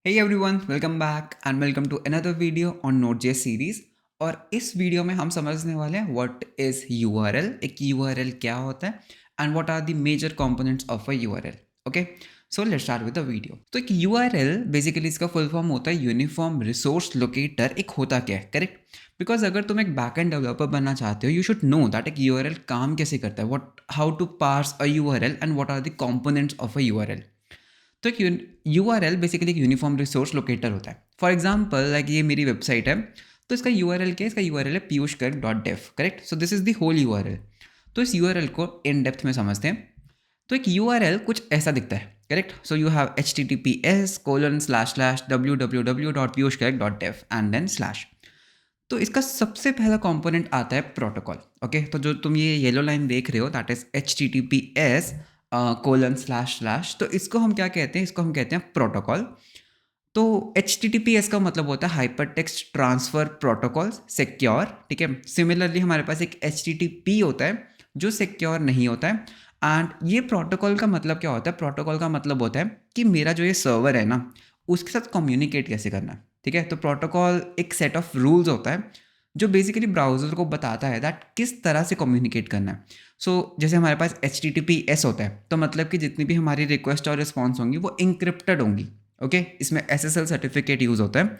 Hey everyone, welcome back and welcome to another video on Node.js series। और इस video में हम समझने वाले हैं व्हाट इज URL, एक URL क्या होता है and what are the major components of a URL। Okay, so let's start with the video. तो एक URL बेसिकली इसका फुल फॉर्म होता है यूनिफॉर्म रिसोर्स लोकेटर। एक होता क्या है, करेक्ट? बिकॉज अगर तुम एक बैकएंड डेवलपर बनना चाहते हो, यू शुड नो दैट एक URL काम कैसे करता है, what how to parse a URL and what are the components of a URL। तो एक URL बेसिकली एक यूनिफॉर्म रिसोर्स लोकेटर होता है। फॉर एग्जाम्पल लाइक ये मेरी वेबसाइट है, तो इसका URL क्या है? इसका URL है piyushgarg.dev, correct? So this is the whole URL। तो इस URL को इन डेप्थ में समझते हैं। तो एक URL कुछ ऐसा दिखता है, correct? So you have https://www.piyushgarg.dev and then slash. तो इसका सबसे पहला कंपोनेंट आता है प्रोटोकॉल। ओके, तो जो तुम ये येलो लाइन देख रहे हो दैट इज https:// तो इसको हम क्या कहते हैं? इसको हम कहते हैं प्रोटोकॉल। तो HTTPS का मतलब होता है hyper text transfer protocol secure, ठीक है। सिमिलरली हमारे पास एक HTTP होता है जो सिक्योर नहीं होता है। एंड ये प्रोटोकॉल का मतलब क्या होता है? प्रोटोकॉल का मतलब होता है कि मेरा जो ये सर्वर है ना, उसके साथ कम्युनिकेट कैसे करना है, ठीक है। तो प्रोटोकॉल एक सेट ऑफ रूल्स होता है जो बेसिकली ब्राउजर को बताता है दैट किस तरह से कम्युनिकेट करना है। जैसे हमारे पास HTTPS होता है, तो मतलब कि जितनी भी हमारी रिक्वेस्ट और रिस्पॉन्स होंगी वो इंक्रिप्टेड होंगी। ओके, इसमें SSL सर्टिफिकेट यूज़ होता है।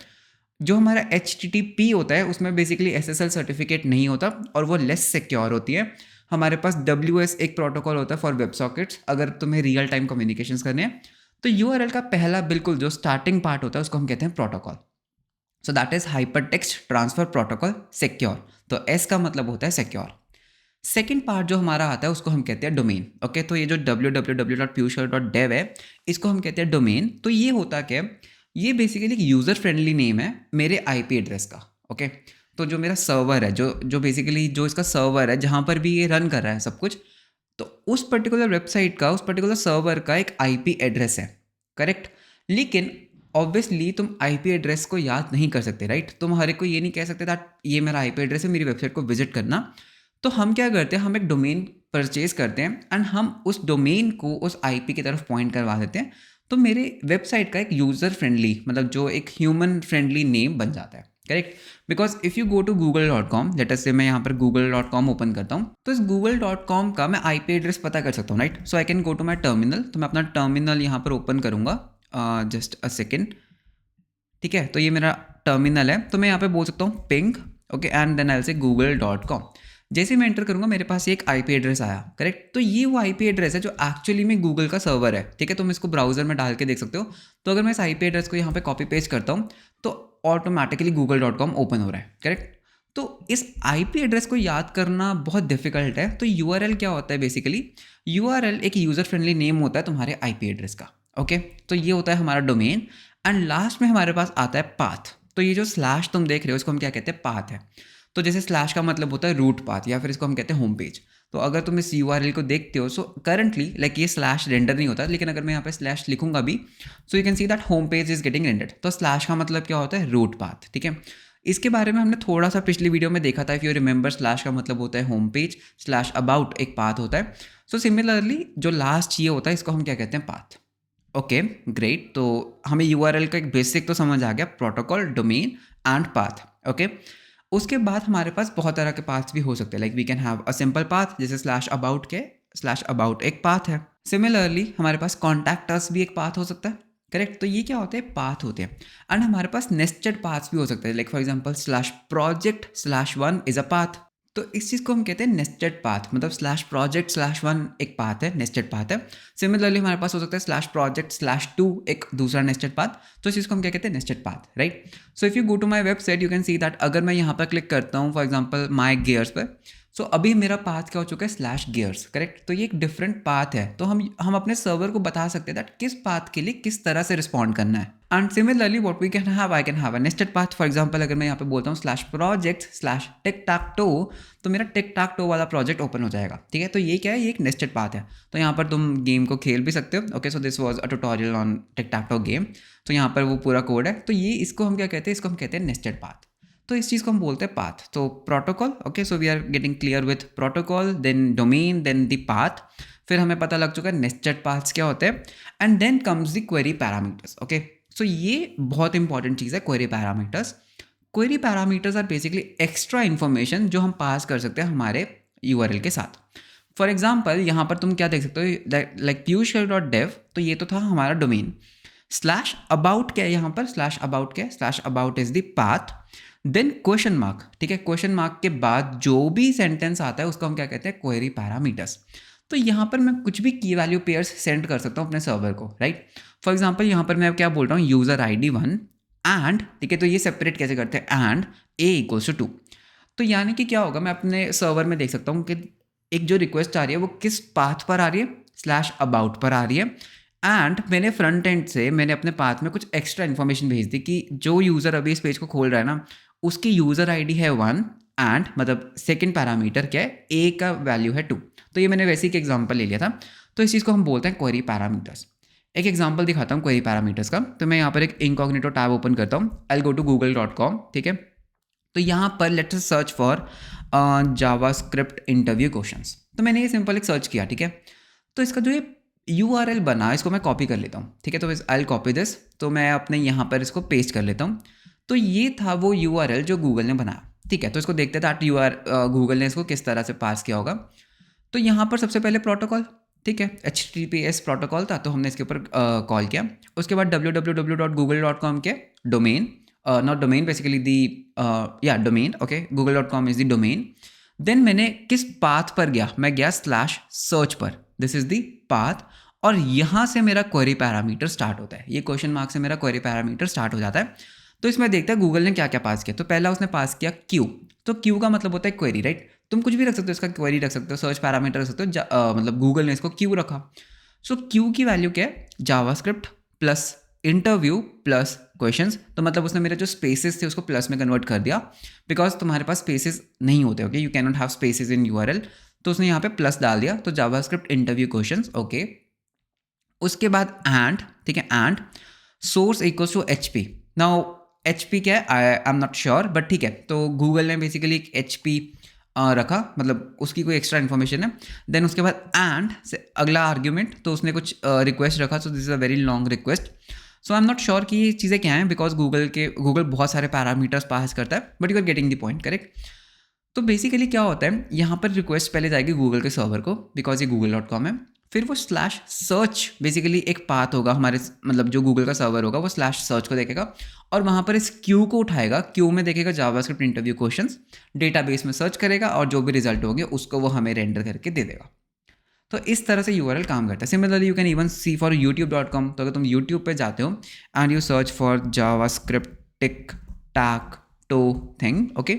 जो हमारा HTTP होता है उसमें बेसिकली SSL सर्टिफिकेट नहीं होता और वो लेस सिक्योर होती है। हमारे पास WS एक प्रोटोकॉल होता है फॉर वेब सॉकेट्स, अगर तुम्हें रियल टाइम कम्युनिकेशंस करने हैं। तो URL का पहला बिल्कुल जो स्टार्टिंग पार्ट होता है उसको हम कहते हैं protocol. So that is hyper text transfer protocol secure. तो S का मतलब होता है सिक्योर। सेकेंड पार्ट जो हमारा आता है उसको हम कहते हैं डोमेन। ओके, तो ये जो www.piyushgarg.dev है, इसको हम कहते हैं डोमेन। तो ये होता क्या है? ये बेसिकली एक यूज़र फ्रेंडली नेम है मेरे IP एड्रेस का। ओके, तो जो मेरा सर्वर है, जो जो बेसिकली जो इसका सर्वर है जहाँ पर भी ये रन कर रहा है सब कुछ, तो उस पर्टिकुलर वेबसाइट का, उस पर्टिकुलर सर्वर का एक IP एड्रेस है, करेक्ट? लेकिन ऑब्वियसली तुम IP एड्रेस को याद नहीं कर सकते, राइट? तुम हर एक को ये नहीं कह सकते दैट ये मेरा IP एड्रेस है, मेरी वेबसाइट को विजिट करना। तो हम क्या करते हैं? हम एक डोमेन परचेज करते हैं एंड हम उस डोमेन को उस IP की तरफ पॉइंट करवा देते हैं। तो मेरे वेबसाइट का एक यूज़र फ्रेंडली, मतलब जो एक ह्यूमन फ्रेंडली नेम बन जाता है, correct? Because if you go to google.com, let us say मैं यहाँ पर google.com ओपन करता हूँ, तो इस google.com का मैं IP एड्रेस पता कर सकता हूँ, right? So I can go to my terminal. तो मैं अपना टर्मिनल यहाँ पर ओपन करूँगा, जस्ट अ सेकेंड, ठीक है। तो ये मेरा टर्मिनल है, तो मैं यहाँ पे बोल सकता हूँ ping, okay, and then I say google.com। जैसे मैं एंटर करूँगा मेरे पास एक IP एड्रेस आया, करेक्ट? तो ये वो IP एड्रेस है जो एक्चुअली में गूगल का सर्वर है, ठीक है। तुम इसको ब्राउजर में डाल के देख सकते हो। तो अगर मैं इस IP एड्रेस को यहाँ पे कॉपी पेस्ट करता हूँ तो ऑटोमेटिकली google.com ओपन हो रहा है, करेक्ट? तो इस IP एड्रेस को याद करना बहुत डिफिकल्ट है। तो URL क्या होता है? बेसिकली URL एक यूज़र फ्रेंडली नेम होता है तुम्हारे IP एड्रेस का। ओके, तो ये होता है हमारा डोमेन। एंड लास्ट में हमारे पास आता है पाथ। तो ये जो स्लैश तुम देख रहे हो इसको हम क्या कहते हैं? पाथ है। तो जैसे स्लैश का मतलब होता है रूट पाथ, या फिर इसको हम कहते हैं होम पेज। तो अगर तुम इस URL को देखते हो, सो करंटली लाइक ये स्लैश रेंडर नहीं होता, लेकिन अगर मैं यहाँ पे स्लैश लिखूंगा भी, सो you can see that home page is getting rendered. तो स्लैश का मतलब क्या होता है? रूट पाथ, ठीक है। इसके बारे में हमने थोड़ा सा पिछली वीडियो में देखा था। इफ यू रिमेंबर, स्लैश का मतलब होता है होम पेज, स्लैश अबाउट एक पाथ होता है। सो सिमिलरली जो लास्ट ये होता है इसको हम क्या कहते हैं? पाथ। Okay, great. तो हमें URL का एक बेसिक तो समझ आ गया, protocol, domain and path. Okay, उसके बाद हमारे पास बहुत तरह के पाथ्स भी हो सकते हैं। Like we can have a simple path, जैसे स्लैश अबाउट के, स्लैश अबाउट एक पाथ है। सिमिलरली हमारे पास कॉन्टैक्ट अस भी एक पाथ हो सकता है, करेक्ट? तो ये क्या होते हैं? पाथ होते हैं। एंड हमारे पास नेस्टेड पाथ्स भी हो सकते हैं। Like for example slash project slash one is a path. तो इस चीज़ को हम कहते हैं नेस्टेड पाथ, मतलब स्लैश प्रोजेक्ट स्लैश वन एक पाथ है, नेस्टेड पाथ है। सिमिलरली हमारे पास हो सकता है स्लैश प्रोजेक्ट स्लैश टू एक दूसरा नेस्टेड पाथ। तो इस चीज़ को हम क्या कहते हैं? Nested path, right? So if you go to my website you can see that अगर मैं यहाँ पर क्लिक करता हूँ फॉर एग्जाम्पल माई गियर्स पर, सो अभी मेरा पाथ क्या हो चुका है? Slash gears, correct? तो ये एक डिफरेंट पाथ है। तो हम अपने सर्वर को बता सकते हैं दैट किस पाथ के लिए किस तरह से रिस्पॉन्ड करना है। And similarly what we can have, I can have a nested path. For example अगर मैं यहाँ पे बोलता हूँ slash project slash tic tac toe, तो मेरा टिक टैक टो वाला प्रोजेक्ट ओपन हो जाएगा, ठीक है। तो ये क्या है? ये एक नेस्टेड पाथ है। तो यहाँ पर तुम गेम को खेल भी सकते हो। Okay, so this was a tutorial on tick tac to game. तो यहाँ पर वो पूरा कोड है। तो ये इसको हम क्या कहते हैं? इसको हम कहते हैं नेस्टेड पाथ। तो इस चीज़ को हम बोलते हैं पाथ। तो protocol, okay, so we are getting clear with protocol, then domain, then the path. फिर हमें पता लग चुका है नेस्टेड पाथ्स क्या होते हैं। And then comes the query parameters. Okay, so ये बहुत इंपॉर्टेंट चीज़ है query parameters. Query parameters are basically extra information जो हम पास कर सकते हैं हमारे यूआरएल के साथ। फॉर एग्जाम्पल यहाँ पर तुम क्या देख सकते हो, लाइक piyush.dev, तो ये तो था हमारा डोमेन। स्लैश अबाउट क्या है यहाँ पर, स्लैश अबाउट क्या है, slash about is the path, then question mark, ठीक है। क्वेश्चन मार्क के बाद जो भी सेंटेंस आता है उसको हम क्या कहते हैं, क्वेरी पैरामीटर्स। तो यहाँ पर मैं कुछ भी की वैल्यू पेयर्स सेंड कर सकता हूँ अपने सर्वर को, राइट। फॉर एग्जाम्पल यहाँ पर मैं क्या बोल रहा हूँ, यूजर ID 1 एंड, ठीक है, तो ये सेपरेट कैसे करते हैं, एंड A=2। तो यानी कि क्या होगा, मैं अपने सर्वर में देख सकता हूँ कि एक जो रिक्वेस्ट आ रही है वो किस पाथ पर आ रही है, स्लैश अबाउट पर आ रही है। एंड मैंने फ्रंट एंड से मैंने अपने पाथ में कुछ एक्स्ट्रा इन्फॉर्मेशन भेज दी कि जो यूज़र अभी इस पेज को खोल रहा है ना, उसकी यूज़र ID है 1 एंड मतलब सेकंड पैरामीटर क्या है, A का वैल्यू है 2। तो ये मैंने वैसे ही एक एग्जांपल ले लिया था। तो इस चीज़ को हम बोलते हैं क्वेरी पैरामीटर्स। एक एग्जांपल दिखाता हूँ क्वेरी पैरामीटर्स का। तो मैं यहाँ पर एक इनकॉग्निटो टैब ओपन करता हूँ, आई गो टू google.com, ठीक है। तो यहाँ पर let's search for JavaScript interview questions. तो मैंने ये सिंपल एक सर्च किया, ठीक है। तो इसका जो ये URL बना इसको मैं कॉपी कर लेता हूँ, ठीक है। तो आई विल कॉपी दिस, तो मैं अपने यहाँ पर इसको पेस्ट कर लेता हूँ। तो ये था वो URL जो गूगल ने बनाया, ठीक है। तो इसको देखते दैट गूगल ने इसको किस तरह से पास किया होगा। तो यहाँ पर सबसे पहले प्रोटोकॉल, ठीक है, HTTPS प्रोटोकॉल था, तो हमने इसके ऊपर कॉल किया। उसके बाद www.google.com के domain, not domain basically the, या domain, okay, google.com is the domain. Then मैंने किस पाथ पर गया, मैं गया स्लैश सर्च पर, दिस इज द पाथ। और यहाँ से मेरा क्वेरी पैरामीटर स्टार्ट होता है, ये क्वेश्चन मार्क से मेरा क्वेरी पैरामीटर स्टार्ट हो जाता है। तो इसमें देखते हैं गूगल ने क्या क्या पास किया। तो पहला उसने पास किया क्यू। तो क्यू का मतलब होता है क्वेरी, राइट। तुम कुछ भी रख सकते हो, इसका क्वेरी रख सकते हो, सर्च पैरामीटर रख सकते हो, मतलब गूगल ने इसको क्यू रखा। सो क्यू की वैल्यू क्या है, JavaScript plus interview plus questions. तो मतलब उसने मेरे जो स्पेसेस थे उसको प्लस में कन्वर्ट कर दिया, बिकॉज तुम्हारे पास स्पेसेस नहीं होते, okay, you can not have spaces in URL। तो उसने यहाँ पे प्लस डाल दिया, तो जावास्क्रिप्ट इंटरव्यू क्वेश्चंस, ओके। उसके बाद एंड, ठीक है, and source equals to HP। Now HP क्या है, I am not sure, but ठीक है। तो गूगल ने बेसिकली एक HP रखा, मतलब उसकी कोई एक्स्ट्रा इन्फॉर्मेशन है। देन उसके बाद एंड से अगला आर्ग्यूमेंट, तो उसने कुछ रिक्वेस्ट रखा। सो this is a very long request. So I am not sure कि ये चीज़ें क्या हैं, बिकॉज गूगल बहुत सारे पैरामीटर्स पास करता है, but you are getting the point, correct. तो बेसिकली क्या होता है, यहाँ पर रिक्वेस्ट पहले जाएगी गूगल के सर्वर को, बिकॉज ये google.com है। फिर वो स्लैश सर्च, बेसिकली एक पाथ होगा हमारे, मतलब जो गूगल का सर्वर होगा वो स्लैश सर्च को देखेगा और वहाँ पर इस क्यू को उठाएगा। क्यू में देखेगा जावास्क्रिप्ट इंटरव्यू क्वेश्चंस, डेटाबेस में सर्च करेगा और जो भी रिजल्ट होंगे उसको वो हमें रेंडर करके दे देगा। तो इस तरह से URL काम करता है। Similarly you can even see for youtube.com। तो अगर तुम YouTube पे जाते हो and you search for JavaScript tic tac toe thing, okay,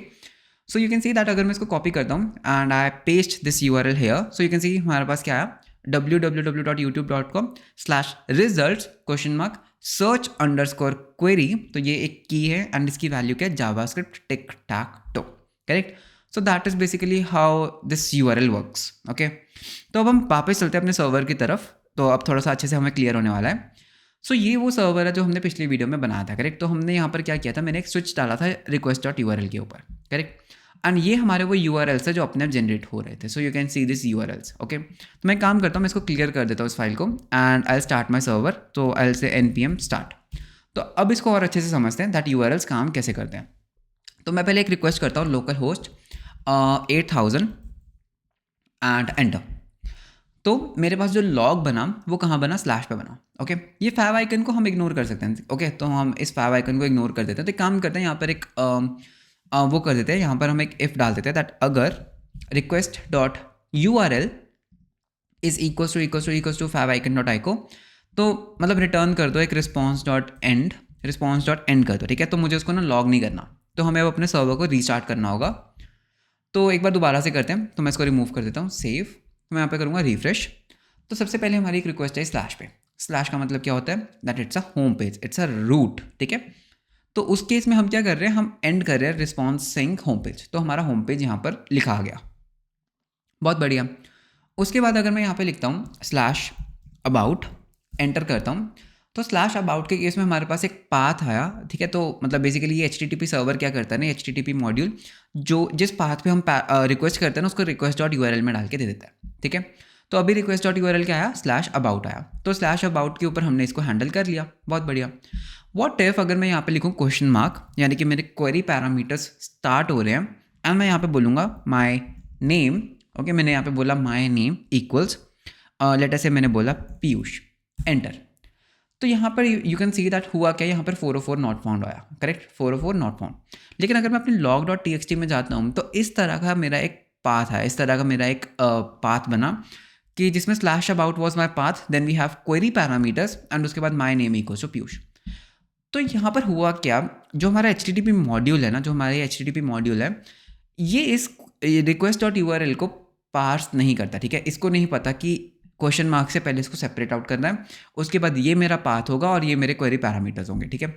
so you can see that. अगर मैं इसको कॉपी करता हूँ and I paste this URL here, so you can see हमारे पास क्या है, www.youtube.com/results?search_query। तो ये एक की है एंड इसकी वैल्यू क्या है, JavaScript tic tac to, correct. So that is basically how this URL works, okay. तो अब हम वापस चलते हैं अपने सर्वर की तरफ। तो अब थोड़ा सा अच्छे से हमें क्लियर होने वाला है। सो ये वो सर्वर है जो हमने पिछली वीडियो में बनाया था, करेक्ट। तो हमने यहाँ पर क्या किया था, मैंने एक स्विच डाला था request.url के ऊपर, करेक्ट। एंड ये हमारे वो URLs है जो अपने आप जनरेट हो रहे थे। सो you can see this URLs, okay. तो मैं काम करता हूँ, मैं इसको क्लियर कर देता हूँ इस फाइल को and I start my server. तो आई से npm स्टार्ट। तो अब इसको और अच्छे से समझते हैं दैट URLs काम कैसे करते हैं। तो मैं पहले एक रिक्वेस्ट करता हूँ, लोकल होस्ट 8000 एंड एंटर। तो मेरे पास जो लॉग बना वो कहाँ बना, स्लैश पे बना, ओके। ये फाइव आइकन को हम इग्नोर कर सकते हैं, ओके। तो हम इस फाइव आइकन को इग्नोर कर देते हैं। तो एक काम करते हैं, यहाँ पर एक वो कर देते हैं, यहाँ पर हम एक इफ डाल देते हैं दैट अगर request.url is equals to favicon dot ico, तो मतलब रिटर्न कर दो एक रिस्पॉन्स.एंड कर दो, ठीक है। तो मुझे उसको ना लॉग नहीं करना, तो हमें अब अपने सर्वर को रीस्टार्ट करना होगा। तो एक बार दोबारा से करते हैं। तो मैं इसको रिमूव कर देता हूँ, सेव। तो मैं यहाँ पे करूँगा रिफ्रेश। तो सबसे पहले हमारी एक रिक्वेस्ट है स्लैश पे। स्लैश का मतलब क्या होता है, that it's a home page, it's a root, ठीक है। तो उस केस में हम क्या कर रहे हैं, हम एंड कर रहे हैं रिस्पॉन्स सिंक होम पेज। तो हमारा होम पेज यहाँ पर लिखा आ गया, बहुत बढ़िया। उसके बाद अगर मैं यहाँ पे लिखता हूँ स्लैश अबाउट, एंटर करता हूँ, तो स्लैश अबाउट के केस में हमारे पास एक पाथ आया, ठीक है। तो मतलब बेसिकली ये HTTP सर्वर क्या करता है ना, HTTP मॉड्यूल जो जिस पाथ पे हम रिक्वेस्ट करते हैं ना उसको request.url में डाल के दे देता है, ठीक है। तो अभी request.url क्या आया, स्लैश अबाउट आया। तो स्लैश अबाउट के ऊपर हमने इसको हैंडल कर लिया, बहुत बढ़िया। व्हाट इफ अगर मैं यहाँ पे लिखूँ क्वेश्चन मार्क, यानी कि मेरे क्वेरी पैरामीटर्स स्टार्ट हो रहे हैं एंड मैं यहाँ पे बोलूँगा माय नेम, ओके मैंने यहाँ पे बोला माय नेम इक्वल्स लेटर से मैंने बोला पीयूष, एंटर। तो यहाँ पर यू कैन सी दैट हुआ क्या, यहाँ पर 404 नॉट फाउंड आया, करेक्ट 404 नॉट फाउंड। लेकिन अगर मैं अपने log.txt में जाता हूँ तो इस तरह का मेरा एक पाथ है, इस तरह का मेरा एक पाथ बना कि जिसमें slash about was my path, then we have query parameters and उसके बाद my name equals to Piyush. तो यहाँ पर हुआ क्या, जो हमारा HTTP मॉड्यूल है ना, जो हमारे HTTP मॉड्यूल है, ये इस request.url को पार्स नहीं करता, ठीक है। इसको नहीं पता कि क्वेश्चन मार्क से पहले इसको सेपरेट आउट करना है, उसके बाद ये मेरा पाथ होगा और ये मेरे क्वेरी पैरामीटर्स होंगे, ठीक है।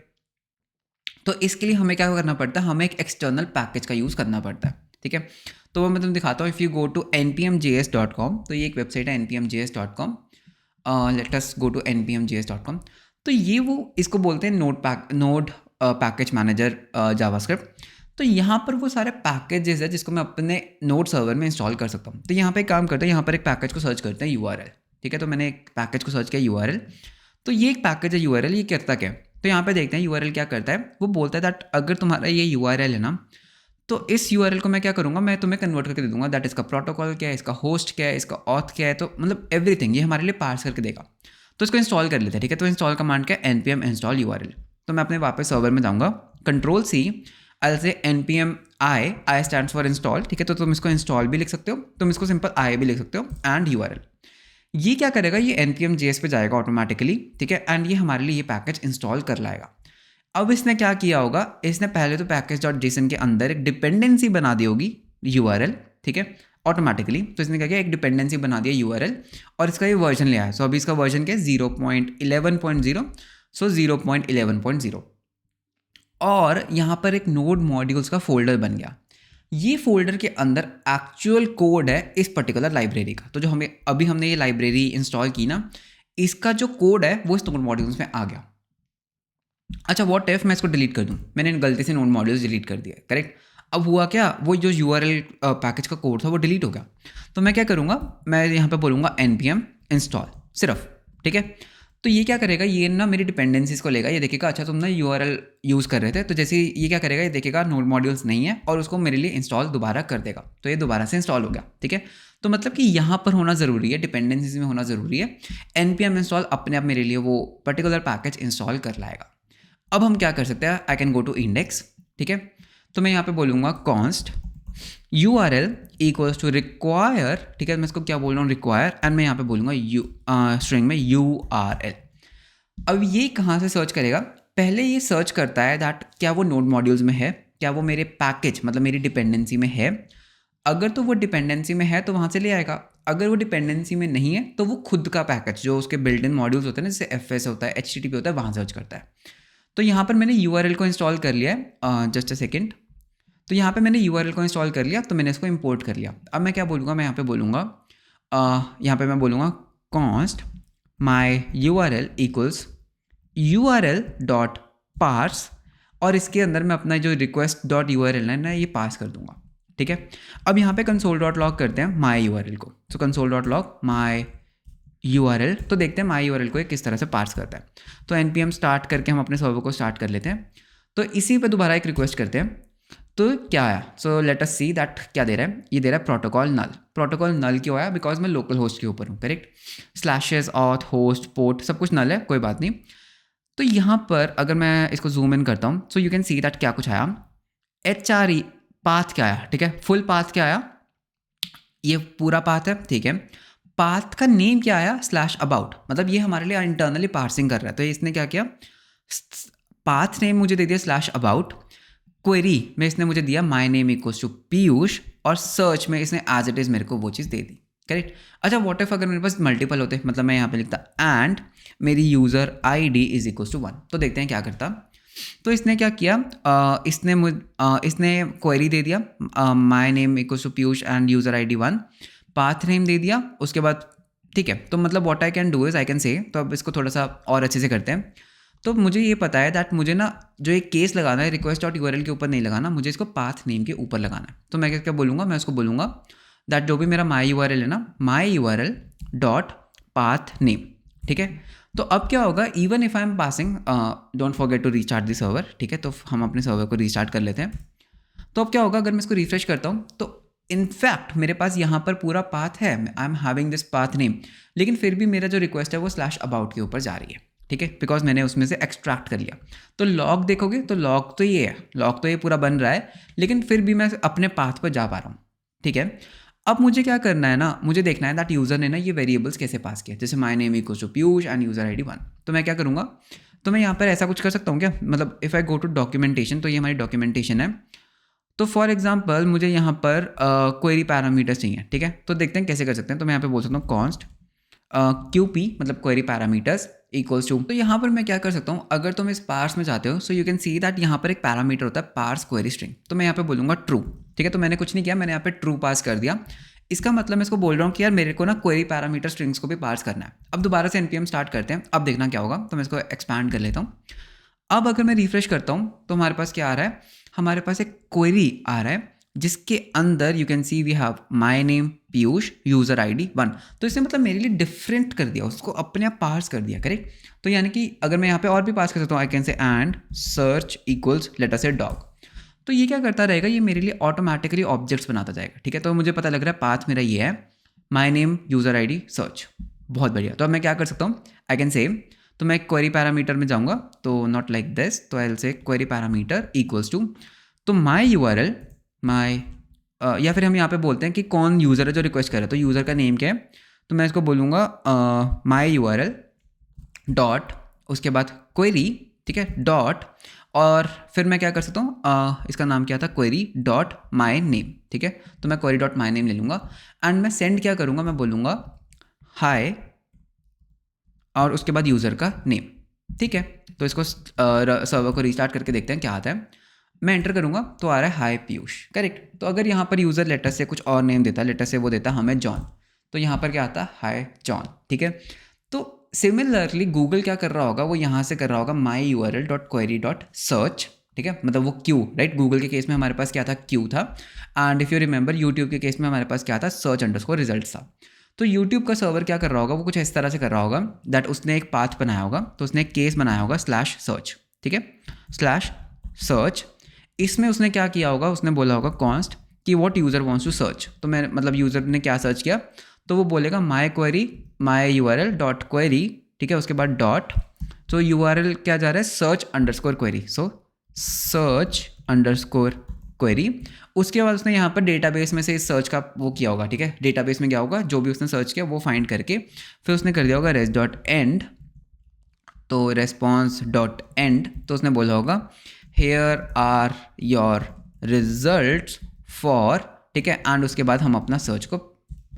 तो इसके लिए हमें क्या करना पड़ता है, हमें एक एक्सटर्नल पैकेज का यूज़ करना पड़ता है, ठीक है। तो वो मैं तुम्हें दिखाता हूँ। If you go to npmjs.com, तो ये एक वेबसाइट है npmjs.com, let us go to npmjs.com। तो ये वो इसको बोलते हैं नोड पैकेज मैनेजर जावास्क्रिप्ट। तो यहाँ पर वो सारे पैकेजेस है जिसको मैं अपने नोड सर्वर में इंस्टॉल कर सकता हूँ। तो यहाँ पे एक काम करते हैं, यहाँ पर एक पैकेज को सर्च करते हैं URL, ठीक है। तो मैंने एक पैकेज को सर्च किया URL, तो ये एक पैकेज है URL, ये करता क्या है, तो यहाँ पे देखते हैं URL क्या करता है। वो बोलता है दैट अगर तुम्हारा ये URL है ना, तो इस URL को मैं क्या करूँगा, मैं तुम्हें कन्वर्ट करके दे दूँगा दैट इसका प्रोटोकॉल क्या है, इसका होस्ट क्या है, इसका ऑथ क्या है, तो मतलब एवरीथिंग ये हमारे लिए पार्स करके देगा। तो इसको इंस्टॉल कर लेते हैं, ठीक है। तो इंस्टॉल कमांड क्या है, npm install URL। तो मैं अपने वापस सर्वर में जाऊँगा, Ctrl+C, I'll say npm I stands for install, ठीक है। तो तुम इसको इंस्टॉल भी लिख सकते हो, तुम इसको सिंपल I भी लिख सकते हो, एंड URL। ये क्या करेगा, ये npm.js पे जाएगा ऑटोमेटिकली, ठीक है, एंड ये हमारे लिए ये पैकेज इंस्टॉल कर लाएगा। अब इसने क्या किया होगा, इसने पहले तो पैकेज.json के अंदर एक डिपेंडेंसी बना दी होगी URL, ठीक है, ऑटोमेटिकली। तो इसने क्या किया, एक डिपेंडेंसी बना दिया URL और इसका ये वर्जन ले आया। सो अभी इसका वर्जन क्या है, 0.11.0, सो 0.11.0। और यहाँ पर एक नोड मॉड्यूल्स का फोल्डर बन गया। ये फोल्डर के अंदर एक्चुअल कोड है इस पर्टिकुलर लाइब्रेरी का। तो जो हमने ये लाइब्रेरी इंस्टॉल की ना, इसका जो कोड है वो इस नोड मॉड्यूल्स में आ गया। अच्छा, व्हाट इफ मैं इसको डिलीट कर दूं, मैंने गलती से नोड मॉड्यूल्स डिलीट कर दिया, करेक्ट। अब हुआ क्या, वो जो URL पैकेज का कोड था वो डिलीट हो गया। तो मैं क्या करूँगा, मैं यहाँ पे बोलूँगा npm install सिर्फ, ठीक है। तो ये क्या करेगा, ये ना मेरी डिपेंडेंसीज को लेगा, ये देखेगा अच्छा तुम ना URL यूज़ कर रहे थे, तो जैसे ये क्या करेगा, ये देखेगा नोड मॉड्यूल्स नहीं है और उसको मेरे लिए इंस्टॉल दोबारा कर देगा। तो ये दोबारा से इंस्टॉल हो गया, ठीक है। तो मतलब कि यहाँ पर होना ज़रूरी है, डिपेंडेंसीज में होना ज़रूरी है। npm install अपने आप मेरे लिए वो पर्टिकुलर पैकेज इंस्टॉल कर लाएगा। अब हम क्या कर सकते हैं, I can go to index, ठीक है। तो मैं यहाँ पे बोलूँगा const URL equals to require, ठीक है। मैं इसको क्या बोल रहा हूँ, रिक्वायर, एंड मैं यहाँ पे बोलूँगा स्ट्रिंग में URL। अब ये कहाँ से सर्च करेगा, पहले ये सर्च करता है दैट क्या वो नोड मॉड्यूल्स में है, क्या वो मेरे पैकेज मतलब मेरी डिपेंडेंसी में है। अगर तो वो डिपेंडेंसी में है तो वहाँ से ले आएगा, अगर वो डिपेंडेंसी में नहीं है तो वो खुद का पैकेज जो उसके बिल्ट इन मॉड्यूल्स होते हैं ना, जैसे FS होता है, HTTP होता है, वहाँ सर्च करता है। तो यहाँ पर मैंने URL को इंस्टॉल कर लिया है, जस्ट अ सेकेंड। तो यहाँ पे मैंने URL को इंस्टॉल कर लिया, तो मैंने इसको इंपोर्ट कर लिया। अब मैं क्या बोलूँगा, मैं यहाँ पे बोलूँगा यहाँ पे मैं बोलूँगा const my URL equals URL.parse, और इसके अंदर मैं अपना जो request.url है ना ये पास कर दूँगा, ठीक है। अब यहाँ पे console.log करते हैं my URL को। तो console.log my URL, तो देखते हैं माई URL को किस तरह से पार्स करता है। तो npm स्टार्ट करके हम अपने सर्वर को स्टार्ट कर लेते हैं। तो इसी पे दोबारा एक रिक्वेस्ट करते हैं, तो क्या आया, so let us see that क्या दे रहा है, ये दे रहा है प्रोटोकॉल नल। प्रोटोकॉल नल क्यों आया, बिकॉज मैं लोकल होस्ट के ऊपर हूँ, correct. Slashes auth host port सब कुछ नल है, कोई बात नहीं। तो यहाँ पर अगर मैं इसको जूम इन करता हूँ, सो यू कैन सी दैट क्या कुछ आया, HRE पाथ क्या आया, ठीक है। फुल पाथ क्या आया, ये पूरा पाथ है, ठीक है। पाथ का नेम क्या आया, /about, मतलब ये हमारे लिए इंटरनली पार्सिंग कर रहा है। तो इसने क्या किया, पाथ नेम मुझे दे दिया /about, क्वेरी में इसने मुझे दिया my name equals to Piyush, और सर्च में इसने एज इट इज़ मेरे को वो चीज़ दे दी, करेक्ट। अच्छा, व्हाट इफ अगर मेरे पास मल्टीपल होते, मतलब मैं यहाँ पे लिखता एंड मेरी user ID is equals to 1, तो देखते हैं क्या करता। तो इसने क्या किया, इसने क्वेरी दे दिया my name equals to Piyush and user ID 1, path name दे दिया उसके बाद, ठीक है। तो मतलब what I can do is I can say, तो अब इसको थोड़ा सा और अच्छे से करते हैं। तो मुझे ये पता है दैट मुझे ना जो एक केस लगाना है request.url के ऊपर नहीं लगाना, मुझे इसको पाथ नेम के ऊपर लगाना है। तो मैं क्या बोलूँगा, मैं उसको बोलूँगा दैट जो भी मेरा माई URL है ना, my URL dot path name, ठीक है। तो अब क्या होगा, even if I am passing, don't forget to restart the server, ठीक है। तो हम अपने सर्वर को रिस्टार्ट कर लेते हैं। तो अब क्या होगा, अगर मैं इसको रिफ्रेश करता हूँ तो इनफैक्ट मेरे पास यहाँ पर पूरा पाथ है, I am having this path name, लेकिन फिर भी मेरा जो रिक्वेस्ट है वो स्लैश अबाउट के ऊपर जा रही है, ठीक है, बिकॉज मैंने उसमें से एक्सट्रैक्ट कर लिया। तो लॉग देखोगे तो लॉग तो ये है, लॉग तो ये पूरा बन रहा है, लेकिन फिर भी मैं अपने पाथ पर जा पा रहा हूँ, ठीक है। अब मुझे क्या करना है ना, मुझे देखना है दैट यूज़र ने ना ये वेरिएबल्स कैसे पास किया, जैसे my name equals to Piyush and user I D 1। तो मैं क्या करूँगा, तो मैं यहाँ पर ऐसा कुछ कर सकता हूँ क्या, मतलब if I go to documentation, तो ये हमारी डॉक्यूमेंटेशन है। तो फॉर एग्जांपल मुझे यहाँ पर क्वेरी पैरामीटर्स चाहिए, ठीक है। तो देखते हैं कैसे कर सकते हैं। तो मैं यहाँ पे बोल सकता हूँ कॉन्स्ट QP मतलब क्वेरी पैरामीटर्स इक्वल्स टू, तो यहाँ पर मैं क्या कर सकता हूँ, अगर तुम इस पार्स में जाते हो सो यू कैन सी दैट यहाँ पर एक पैरामीटर होता है पार्स क्वेरी स्ट्रिंग। तो मैं यहाँ पे बोलूँगा ट्रू, ठीक है। तो मैंने कुछ नहीं किया, मैंने यहाँ पे ट्रू पास कर दिया। इसका मतलब मैं इसको बोल रहा हूँ कि यार मेरे को ना क्वेरी पैरामीटर स्ट्रिंग्स को भी पार्स करना है। अब दोबारा से npm स्टार्ट करते हैं, अब देखना क्या होगा। तो मैं इसको एक्सपैंड कर लेता हूँ। अब अगर मैं रिफ्रेश करता हूँ तो हमारे पास क्या आ रहा है, हमारे पास एक क्वेरी आ रहा है जिसके अंदर you can see we have my name Piyush user ID 1। तो इसने मतलब मेरे लिए डिफरेंट कर दिया, उसको अपने आप पास कर दिया, करेक्ट। तो यानी कि अगर मैं यहाँ पे और भी पास कर सकता हूँ, आई कैन से and search equals late us से डॉग। तो ये क्या करता रहेगा, ये मेरे लिए ऑटोमेटिकली ऑब्जेक्ट्स बनाता जाएगा, ठीक है। तो मुझे पता लग रहा है पाथ मेरा ये है, my name user ID search, बहुत बढ़िया। तो अब मैं क्या कर सकता हूँ, आई कैन से, तो मैं क्वेरी पैरामीटर में जाऊँगा, तो नॉट लाइक दिस, तो I will say query parameter equals to, तो माई URL माई या फिर हम यहाँ पे बोलते हैं कि कौन यूज़र है जो रिक्वेस्ट कर रहा है। तो यूज़र का नेम क्या है, तो मैं इसको बोलूँगा माई URL डॉट, उसके बाद क्वेरी, ठीक है, डॉट, और फिर मैं क्या कर सकता हूँ, इसका नाम क्या था, क्वेरी डॉट माई नेम, ठीक है। तो मैं क्वेरी डॉट माई नेम ले लूँगा एंड मैं सेंड क्या करूँगा, मैं बोलूँगा हाय और उसके बाद यूज़र का नेम, ठीक है। तो इसको सर्वर को रीस्टार्ट करके देखते हैं क्या आता है। मैं एंटर करूँगा तो आ रहा है हाय पीयूष, करेक्ट। तो अगर यहाँ पर यूज़र लेटर से कुछ और नेम देता है, लेटर से वो देता हमें जॉन, तो यहाँ पर क्या आता है, हाय जॉन, ठीक है। तो सिमिलरली गूगल क्या कर रहा होगा, वो यहाँ से कर रहा होगा माई URL dot query dot search, ठीक है, मतलब वो क्यू, राइट। गूगल के केस में हमारे पास क्या था, क्यू था। And if you remember YouTube के केस में हमारे पास क्या था, सर्च अंडरस्कोर रिजल्ट था। तो यूट्यूब का सर्वर क्या कर रहा होगा, वो कुछ इस तरह से कर रहा होगा दैट उसने एक पाथ बनाया होगा, तो उसने एक केस बनाया होगा स्लैश सर्च, ठीक है, स्लैश सर्च। इसमें उसने क्या किया होगा, उसने बोला होगा कॉन्स्ट कि what user wants to search. तो मैं मतलब यूज़र ने क्या सर्च किया, तो वो बोलेगा माई क्वेरी माई URL डॉट क्वेरी, ठीक है, उसके बाद डॉट, तो URL क्या जा रहा है, सर्च अंडरस्कोर क्वेरी, सो सर्च अंडरस्कोर क्वेरी। उसके बाद उसने यहाँ पर डेटाबेस में से इस सर्च का वो किया होगा, ठीक है। डेटाबेस में क्या होगा, जो भी उसने सर्च किया वो फाइंड करके फिर उसने कर दिया होगा res डॉट एंड, तो रेस्पॉन्स डॉट एंड, तो उसने बोला होगा here are your results for, ठीक है, एंड उसके बाद हम अपना सर्च को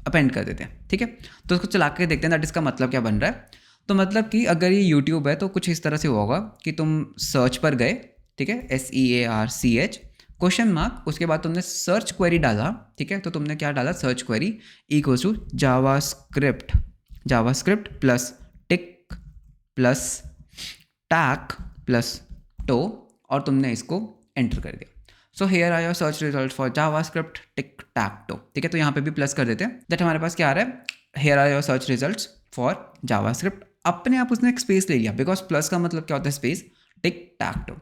अपेंड कर देते हैं, ठीक है। तो उसको चला के देखते हैं दैट इसका मतलब क्या बन रहा है। तो मतलब कि अगर ये यूट्यूब है तो कुछ इस तरह से होगा कि तुम सर्च पर गए, ठीक है, SEARCH क्वेश्चन मार्क, उसके बाद तुमने सर्च क्वेरी डाला, ठीक है। तो तुमने क्या डाला, search query equals to JavaScript plus tic plus tac plus toe, और तुमने इसको एंटर कर दिया। So here are your search result for JavaScript tic tac toe, ठीक है। तो यहाँ पे भी प्लस कर देते हैं दैट हमारे पास क्या आ रहा है, here are your search results for JavaScript. अपने आप उसने एक स्पेस ले लिया, बिकॉज प्लस का मतलब क्या होता है, स्पेस, टिक टैक टो।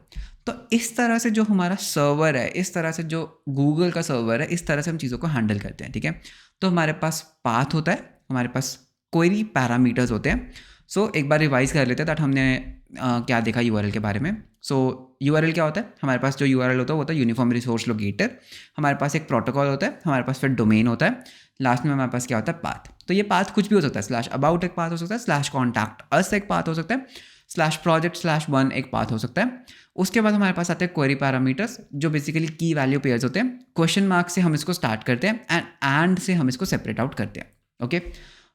तो इस तरह से जो हमारा सर्वर है, इस तरह से जो गूगल का सर्वर है, इस तरह से हम चीज़ों को हैंडल करते हैं, ठीक है। तो हमारे पास पाथ होता है, हमारे पास क्वेरी पैरामीटर्स होते हैं। सो एक बार रिवाइज कर लेते हैं दैट हमने क्या देखा URL के बारे में। सो URL क्या होता है, हमारे पास जो URL होता है वो होता है यूनिफॉर्म रिसोर्स लोकेटर। हमारे पास एक प्रोटोकॉल होता है, हमारे पास फिर डोमेन होता है, लास्ट में हमारे पास क्या होता है, पाथ। तो ये पाथ कुछ भी हो सकता है, स्लैश अबाउट एक पाथ हो सकता है, स्लैश कॉन्टैक्ट अस एक पाथ हो सकता है, स्लैश प्रोजेक्ट स्लैश 1 एक पाथ हो सकता है। उसके बाद हमारे पास आते हैं क्वेरी पैरामीटर्स जो बेसिकली की वैल्यू पेयर्स होते हैं। क्वेश्चन मार्क से हम इसको स्टार्ट करते हैं एंड से हम इसको सेपरेट आउट करते हैं, okay.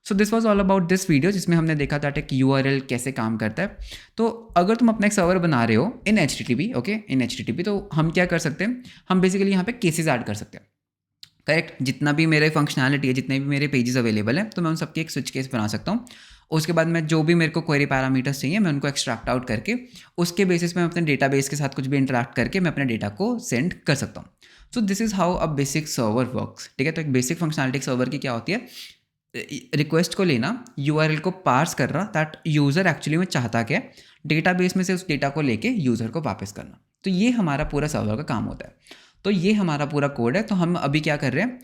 So this was all about this video, जिसमें हमने देखा था कि URL कैसे काम करता है। तो अगर तुम अपना एक सर्वर बना रहे हो इन HTTP, ओके, इन HTTP, तो हम क्या कर सकते हैं, हम बेसिकली यहाँ पे केसेस ऐड कर सकते हैं, करेक्ट। जितना भी मेरे फंक्शनैलिटी है, जितने भी मेरे पेजेस अवेलेबल हैं, तो मैं उन सबके एक स्विच केस बना सकता हूँ। उसके बाद मैं जो भी मेरे को क्वेरी पैरामीटर्स चाहिए मैं उनको एक्सट्रैक्ट आउट करके उसके बेसिस पे मैं अपने डेटाबेस के साथ कुछ भी इंटरैक्ट करके मैं अपने डेटा को सेंड कर सकता हूँ। So this is how a basic server works, ठीक है। तो एक बेसिक फंक्शनैलिटी सर्वर की क्या होती है, रिक्वेस्ट को लेना, यूआरएल को पार्स करना, दैट यूज़र एक्चुअली में चाहता क्या है, डेटाबेस में से उस डेटा को लेके यूज़र को वापस करना। तो ये हमारा पूरा सर्वर का काम होता है। तो ये हमारा पूरा कोड है। तो हम अभी क्या कर रहे हैं,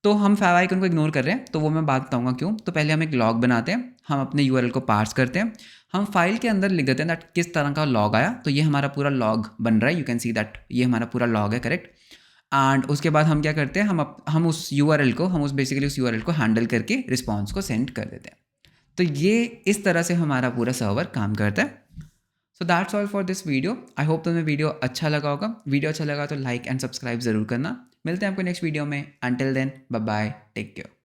तो हम फैव आइकन को इग्नोर कर रहे हैं, तो वो मैं बात बताऊंगा क्यों। तो पहले हम एक लॉग बनाते हैं, हम अपने यूआरएल को पार्स करते हैं, हम फाइल के अंदर लिख देते हैं दैट किस तरह का लॉग आया। तो ये हमारा पूरा लॉग बन रहा है, यू कैन सी दैट ये हमारा पूरा लॉग है, करेक्ट। एंड उसके बाद हम क्या करते हैं, हम उस यूआरएल को बेसिकली उस यूआरएल को हैंडल करके रिस्पॉन्स को सेंड कर देते हैं। तो ये इस तरह से हमारा पूरा सर्वर काम करता है। So that's all for this video. I hope तुम्हें वीडियो अच्छा लगा होगा। वीडियो अच्छा लगा तो लाइक एंड सब्सक्राइब ज़रूर करना। मिलते हैं आपको नेक्स्ट वीडियो में। Until then, bye bye, take care.